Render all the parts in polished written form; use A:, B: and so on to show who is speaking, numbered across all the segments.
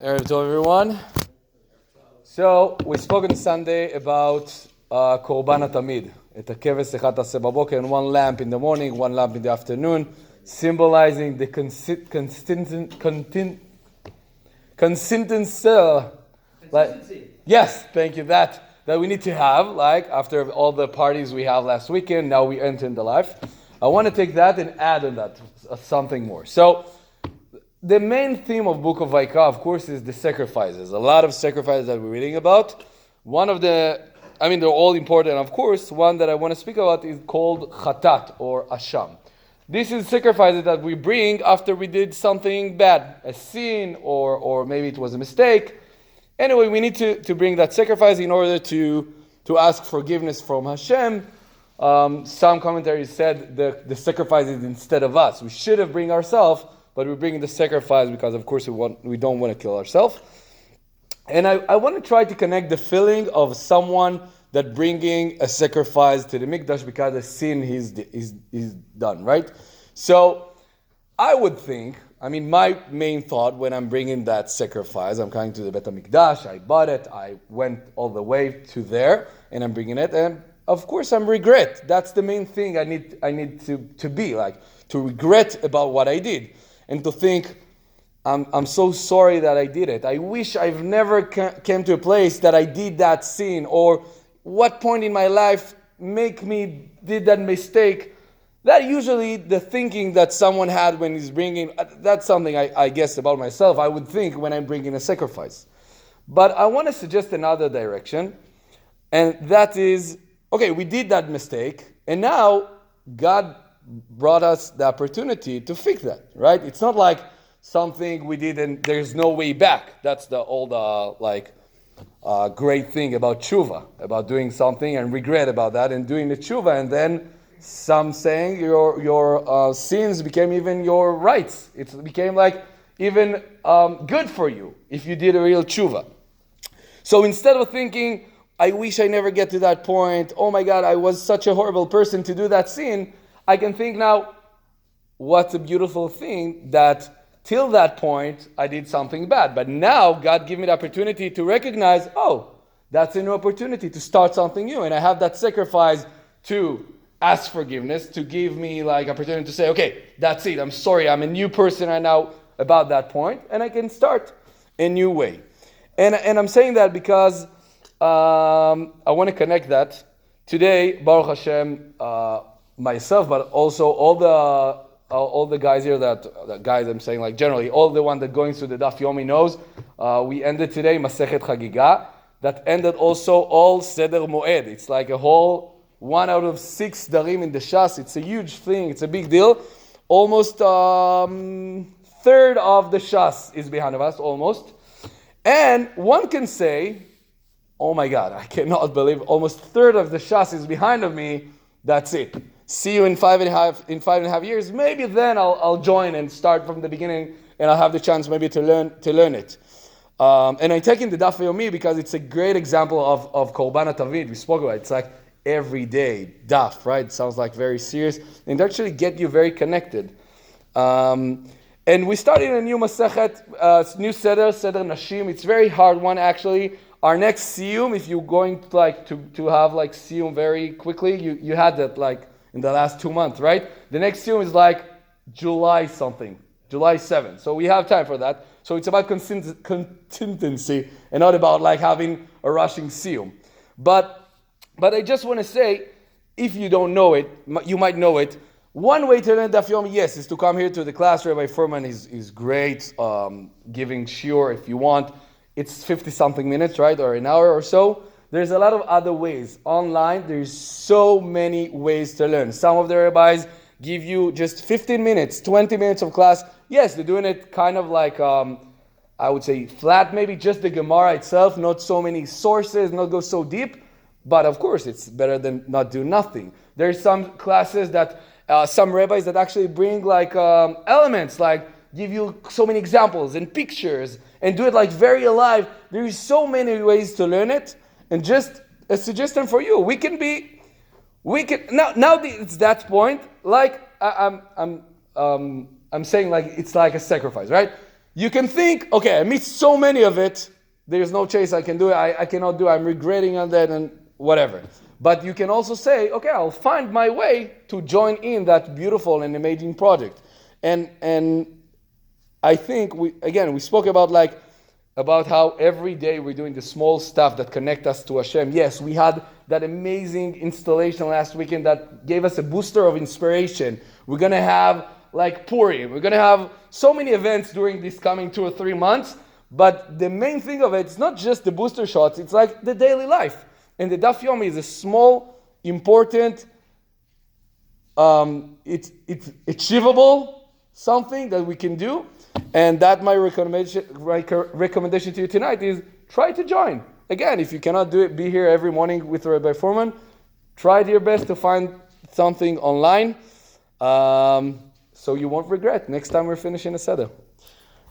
A: Erev Tov, everyone. So we spoke on Sunday about Korban Tamid. Et hakeves echad taseh baboker, and one lamp in the morning, one lamp in the afternoon, symbolizing the consistency. Yes, thank you. That we need to have, like after all the parties we have last weekend. Now we enter into life. I want to take that and add on that something more. So. The main theme of Book of Vayikra, of course, is the sacrifices. A lot of sacrifices that we're reading about. They're all important. Of course, one that I want to speak about is called Chatat or Asham. This is sacrifices that we bring after we did something bad, a sin, or maybe it was a mistake. Anyway, we need to bring that sacrifice in order to ask forgiveness from Hashem. Some commentaries said the sacrifice is instead of us. We should have bring ourselves, but we're bringing the sacrifice because, of course, we don't want to kill ourselves. And I want to try to connect the feeling of someone that bringing a sacrifice to the Mikdash because a sin is done, right? So I would think, my main thought when I'm bringing that sacrifice, I'm coming to the Bet HaMikdash, I bought it, I went all the way to there, and I'm bringing it, and of course I'm regret. That's the main thing I need to be, like, to regret about what I did. And to think, I'm so sorry that I did it. I wish I've never came to a place that I did that sin, or what point in my life make me did that mistake. That usually the thinking that someone had when he's bringing, that's something I guess about myself, I would think when I'm bringing a sacrifice. But I want to suggest another direction, and that is, okay, we did that mistake, and now God brought us the opportunity to fix that, right? It's not like something we did and there's no way back. That's the old great thing about tshuva, about doing something and regret about that and doing the tshuva, and then some saying your sins became even your rights. It became like even good for you if you did a real tshuva. So instead of thinking, I wish I never get to that point, oh my God, I was such a horrible person to do that sin, I can think now, what's a beautiful thing that till that point I did something bad. But now God gave me the opportunity to recognize, oh, that's a new opportunity to start something new. And I have that sacrifice to ask forgiveness, to give me like opportunity to say, okay, that's it. I'm sorry. I'm a new person right now about that point, and I can start a new way. And I'm saying that because I want to connect that. Today, Baruch Hashem, myself, but also all the guys here the guys I'm saying, like generally all the one that going through the Daf Yomi knows. We ended today Masechet Chagiga that ended also all Seder Moed. It's like a whole 1 out of 6 darim in the Shas. It's a huge thing. It's a big deal. Almost third of the Shas is behind of us, almost. And one can say, oh my God, I cannot believe almost third of the Shas is behind of me. That's it. See you in 5.5 years. Maybe then I'll join and start from the beginning, and I'll have the chance maybe to learn it. And I take in the Daf Yomi because it's a great example of Korban Tamid. We spoke about it. It's like everyday Daf, right? It sounds like very serious, and it actually get you very connected. And we started a new Masechet, new Seder Nashim. It's a very hard one actually. Our next siyum, if you're going to have like siyum very quickly, you had that like in the last 2 months, right? The next siyum is like July 7th. So we have time for that. So it's about contingency and not about like having a rushing siyum. But I just want to say, if you don't know it, you might know it. One way to learn Daf Yomi, yes, is to come here to the class. Rabbi Furman is great, giving shiur if you want. It's 50-something minutes, right? Or an hour or so. There's a lot of other ways. Online, there's so many ways to learn. Some of the rabbis give you just 15 minutes, 20 minutes of class. Yes, they're doing it kind of like, I would say flat, maybe just the Gemara itself, not so many sources, not go so deep. But of course, it's better than not do nothing. There's some classes that, some rabbis that actually bring like elements, like give you so many examples and pictures and do it like very alive. There is so many ways to learn it. And just a suggestion for you, we can now it's that point. Like I'm saying, like it's like a sacrifice, right? You can think, okay, I missed so many of it, there's no chance I can do it, I cannot do it, I'm regretting on that and whatever. But you can also say, okay, I'll find my way to join in that beautiful and amazing project. And I think we spoke about how every day we're doing the small stuff that connect us to Hashem. Yes, we had that amazing installation last weekend that gave us a booster of inspiration. We're going to have like Purim. We're going to have so many events during these coming 2 or 3 months. But the main thing of it's not just the booster shots. It's like the daily life. And the Daf Yomi is a small, important, it's achievable something that we can do. And that my recommendation to you tonight is try to join. Again, if you cannot do it, be here every morning with Rabbi Foreman. Try your best to find something online, so you won't regret next time we're finishing a seder.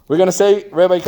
A: We're going to say Rabbi